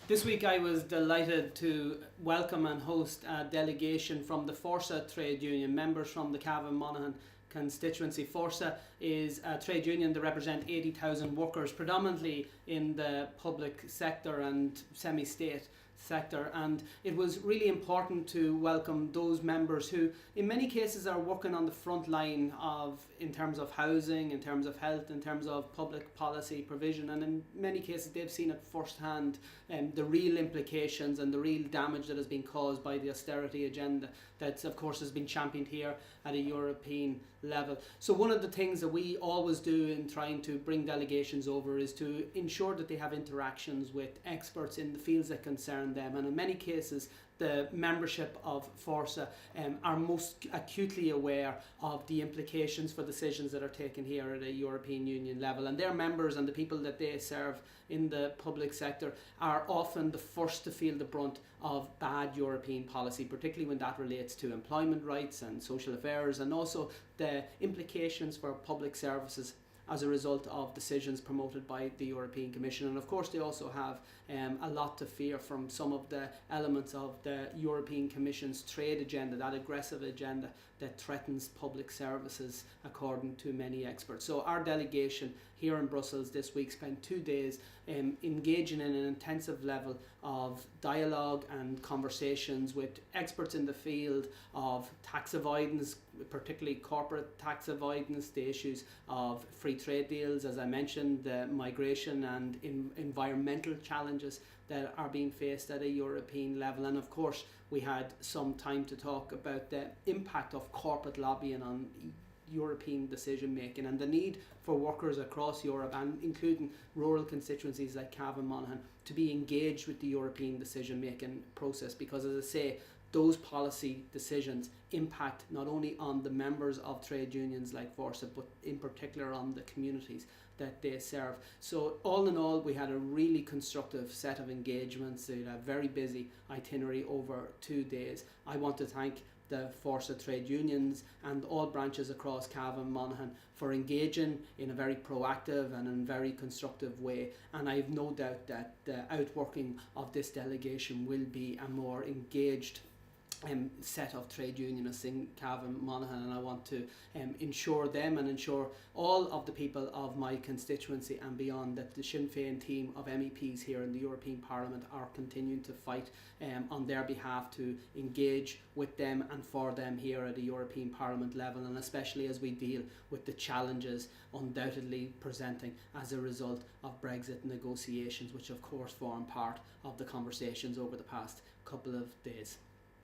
This week I was delighted to welcome and host a delegation from the Fórsa Trade Union, members from the Cavan Monaghan constituency. Fórsa is a trade union that represents 80,000 workers, predominantly in the public sector and semi-state sector, and it was really important to welcome those members who in many cases are working on the front line in terms of housing, in terms of health, in terms of public policy provision, and in many cases they've seen at first hand the real implications and the real damage that has been caused by the austerity agenda that of course has been championed here at a European level. So one of the things that we always do in trying to bring delegations over is to ensure that they have interactions with experts in the fields that concern them, and in many cases the membership of Fórsa are most acutely aware of the implications for decisions that are taken here at a European Union level, and their members and the people that they serve in the public sector are often the first to feel the brunt of bad European policy, particularly when that relates to employment rights and social affairs, and also the implications for public services as a result of decisions promoted by the European Commission. And of course they also have a lot to fear from some of the elements of the European Commission's trade agenda, that aggressive agenda that threatens public services according to many experts. So our delegation here in Brussels this week spent 2 days engaging in an intensive level of dialogue and conversations with experts in the field of tax avoidance, particularly corporate tax avoidance, the issues of free trade deals, as I mentioned, the migration and environmental challenges that are being faced at a European level. And of course we had some time to talk about the impact of corporate lobbying on European decision making and the need for workers across Europe, and including rural constituencies like Cavan Monaghan, to be engaged with the European decision making process, because as I say, those policy decisions impact not only on the members of trade unions like Fórsa, but in particular on the communities that they serve. So all in all, we had a really constructive set of engagements. We had a very busy itinerary over 2 days. I want to thank the Fórsa Trade Unions and all branches across Cavan Monaghan for engaging in a very proactive and in a very constructive way, and I have no doubt that the outworking of this delegation will be a more engaged set of trade unionists in Cavan Monaghan, and I want to ensure them and ensure all of the people of my constituency and beyond that the Sinn Féin team of MEPs here in the European Parliament are continuing to fight on their behalf to engage with them and for them here at the European Parliament level, and especially as we deal with the challenges undoubtedly presenting as a result of Brexit negotiations, which of course form part of the conversations over the past couple of days.